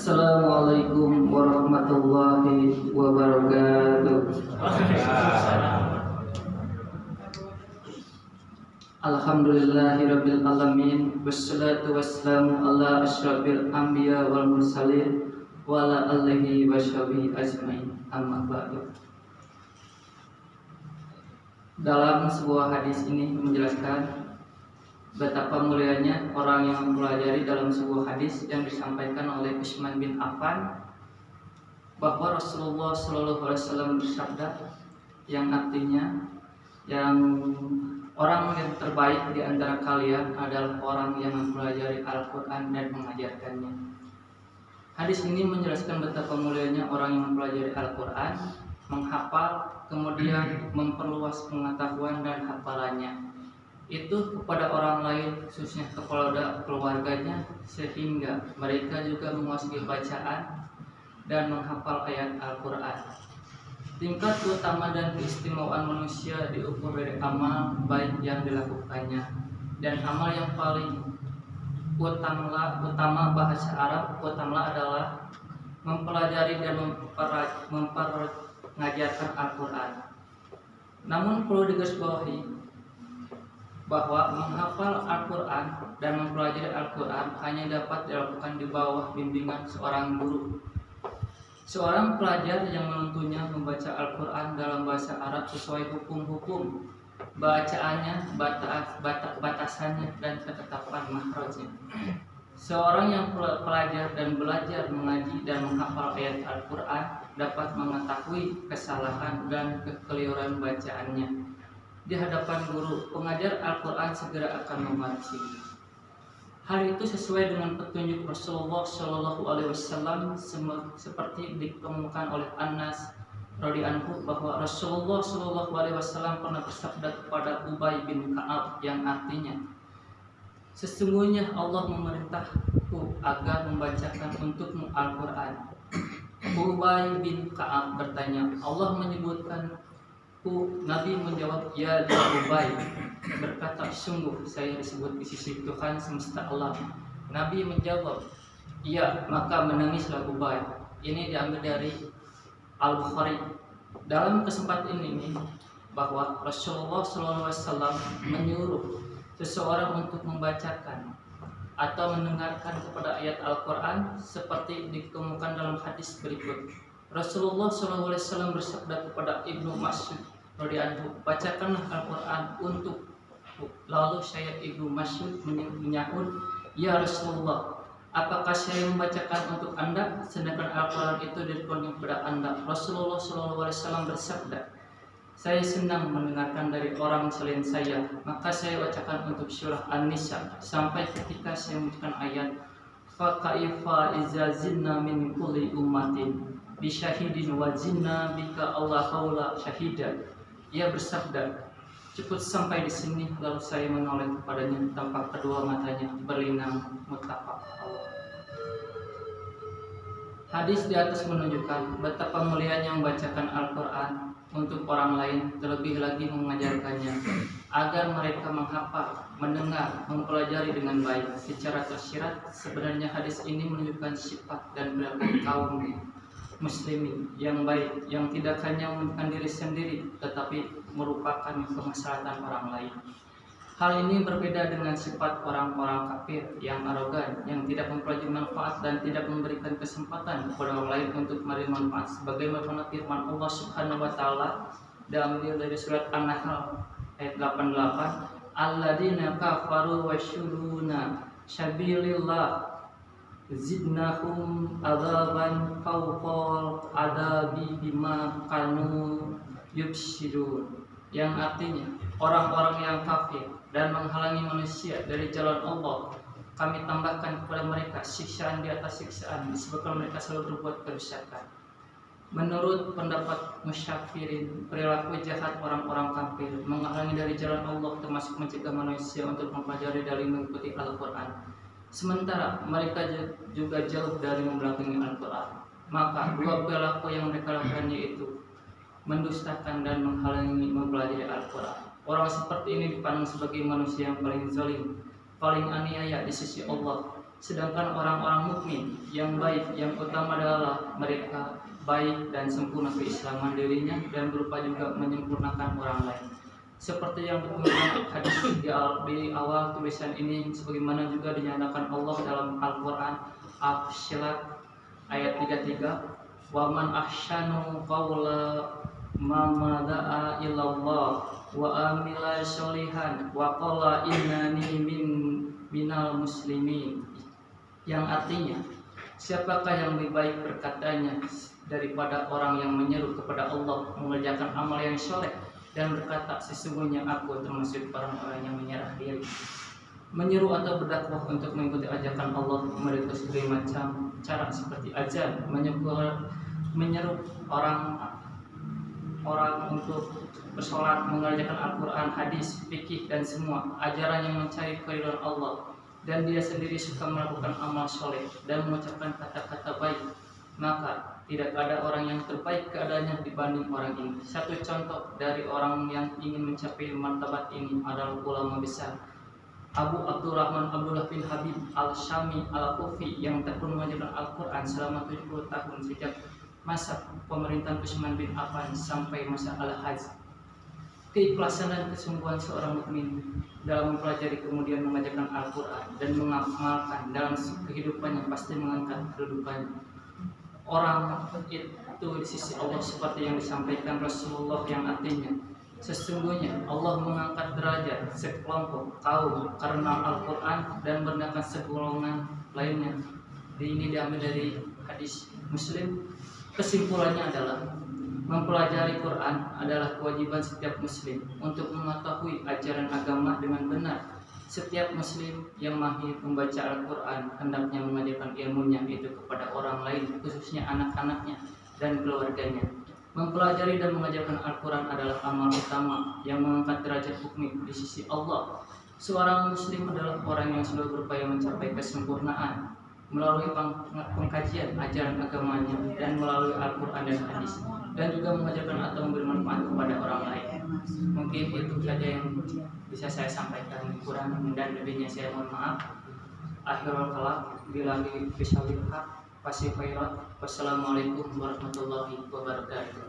Assalamualaikum warahmatullahi wabarakatuh. Alhamdulillahirabbil alamin, wassalatu wassalamu ala asyrafil anbiya wal mursalin wa ala alihi washabihi ajmain. Amma ba'du. Dalam sebuah hadis ini menjelaskan betapa mulianya orang yang mempelajari dalam sebuah hadis yang disampaikan oleh Utsman bin Affan, bahwa Rasulullah SAW bersabda, yang artinya orang yang terbaik di antara kalian adalah orang yang mempelajari Al-Quran dan mengajarkannya. Hadis ini menjelaskan betapa mulianya orang yang mempelajari Al-Quran, menghafal, kemudian memperluas pengetahuan dan hafalannya itu kepada orang lain, khususnya kepada keluarganya, sehingga mereka juga menguasai bacaan dan menghafal ayat Al-Quran. Tingkat keutamaan dan keistimewaan manusia diukur dari amal baik yang dilakukannya, dan amal yang paling utama bahasa Arab adalah mempelajari dan mengajarkan Al-Quran. Namun perlu digarisbawahi bahwa menghafal Al-Quran dan mempelajari Al-Quran hanya dapat dilakukan di bawah bimbingan seorang guru. Seorang pelajar yang menuntunnya membaca Al-Quran dalam bahasa Arab sesuai hukum-hukum bacaannya, batasannya, dan ketetapan makhrajnya. Seorang yang pelajar dan belajar mengaji dan menghafal ayat Al-Quran dapat mengetahui kesalahan dan kekeliruan bacaannya. Di hadapan guru pengajar Al-Quran segera akan memarisi. Hal itu sesuai dengan petunjuk Rasulullah SAW, seperti dikemukakan oleh Anas radhiyallahu anhu bahwa Rasulullah SAW pernah bersabda kepada Ubay bin Ka'ab, yang artinya, sesungguhnya Allah memerintahku agar membacakan untukmu Al-Quran. Ubay bin Ka'ab bertanya, Allah menyebutkan Nabi menjawab, ya Ubay, berkata, sungguh saya disebut di sisi Tuhan semesta alam. Nabi menjawab, iya, maka menangislah Ubay. Ini diambil dari Al-Bukhari. Dalam kesempatan ini bahwa Rasulullah SAW menyuruh seseorang untuk membacakan atau mendengarkan kepada ayat Al-Quran seperti dikemukakan dalam hadis berikut. Rasulullah SAW bersabda kepada Ibnu Mas'ud radhiyallahu anhu, bacakanlah Al-Quran untukku. Lalu saya Ibnu Mas'ud menyahut, ya Rasulullah, apakah saya membacakan untuk Anda sedangkan Al-Quran itu diturunkan kepada Anda? Rasulullah SAW bersabda, saya senang mendengarkan dari orang selain saya, maka saya bacakan untuk surah An-Nisa sampai ketika saya membacakan ayat fa kaifa iza zinna min kulli ummatin bi syahidin wa zinna bika Allah haula syahida. Ia bersabda, cukup sampai di sini, lalu saya menoleh kepadanya tampak kedua matanya berlinang. Muttafaq. Hadis di atas menunjukkan betapa mulianya membacakan Al-Quran untuk orang lain, terlebih lagi mengajarkannya, agar mereka menghafal, mendengar, mempelajari dengan baik. Secara tersirat, sebenarnya hadis ini menunjukkan sifat dan perilaku kaum muslimin yang baik, yang tidak hanya menunjukkan diri sendiri, tetapi merupakan kemaslahatan orang lain. Hal ini berbeda dengan sifat orang-orang kafir yang arogan, yang tidak mempelajari manfaat dan tidak memberikan kesempatan kepada orang lain untuk menerima manfaat. Sebagaimana firman Allah Subhanahu wa taala diambil dari surat An-Nahl ayat 88, alladzina kafaru wa syuruna sabilillah zidnahum adzaban fawqal adabi bima kanu yubsirun, yang artinya orang-orang yang kafir dan menghalangi manusia dari jalan Allah, kami tambahkan kepada mereka siksaan di atas siksaan disebabkan mereka selalu berbuat kerusakan. Menurut pendapat musyafirin, perilaku jahat orang-orang kafir menghalangi dari jalan Allah, termasuk mencegah manusia untuk mempelajari dan mengikuti Al-Quran, sementara mereka juga jauh dari membelakangi Al-Quran. Maka dua perilaku yang mereka lakukan yaitu mendustakan dan menghalangi mempelajari Al-Quran. Orang seperti ini dipandang sebagai manusia yang paling zalim, paling aniaya di sisi Allah, Sedangkan orang-orang mukmin yang baik yang utama adalah mereka baik dan sempurna keislaman dirinya dan berupa juga menyempurnakan orang lain. Seperti yang dikutip hadis di awal tulisan ini, sebagaimana juga dinyatakan Allah dalam Al-Quran Al-Syilat ayat 33, wa man ahsanu qawla mimman da'a ilallah wa amila sholihan wa qala innani minal muslimin, yang artinya siapakah yang lebih baik berkatanya daripada orang yang menyeru kepada Allah, mengerjakan amal yang soleh dan berkata sesungguhnya aku termasuk orang-orang yang menyerah diri. Menyeru atau berdakwah untuk mengikuti ajakan Allah memiliki berbagai macam cara seperti azan, menyeru orang untuk bersolat, mengerjakan Al-Quran, hadis, fikih dan semua ajaran yang mencari keridhaan Allah, dan dia sendiri suka melakukan amal soleh dan mengucapkan kata-kata baik, maka tidak ada orang yang terbaik keadaannya dibanding orang ini. Satu contoh dari orang yang ingin mencapai martabat ini adalah ulama besar Abu Abdurrahman Abdullah bin Habib Al-Syami Al-Kufi yang tekun mengajarkan Al-Quran selama 70 tahun sejak masa pemerintahan Utsman bin Affan sampai masa Al-Hajj. Keikhlasan dan kesungguhan seorang mukmin dalam mempelajari kemudian mengajarkan Al-Quran dan mengamalkan dalam kehidupannya pasti mengangkat kedudukannya. Orang itu di sisi Allah seperti yang disampaikan Rasulullah, yang artinya sesungguhnya Allah mengangkat derajat sekelompok kaum karena Al-Quran dan merendahkan segolongan lainnya. Ini diambil dari hadis Muslim. Kesimpulannya adalah mempelajari Quran adalah kewajiban setiap muslim untuk mengetahui ajaran agama dengan benar. Setiap muslim yang mahir membaca Al-Quran hendaknya mengajarkan ilmunya itu kepada orang lain, khususnya anak-anaknya dan keluarganya. Mempelajari dan mengajarkan Al-Quran adalah amal utama yang mengangkat derajat mukmin di sisi Allah. Seorang muslim adalah orang yang selalu berupaya mencapai kesempurnaan melalui pengkajian ajaran agamanya dan melalui Al-Quran dan hadis, dan juga mengajarkan atau memberi manfaat kepada orang lain. Mungkin itu saja yang bisa saya sampaikan, kurang dan lebihnya saya mohon maaf. Akhirul kalam, billahi taufiq, wassalamualaikum warahmatullahi wabarakatuh.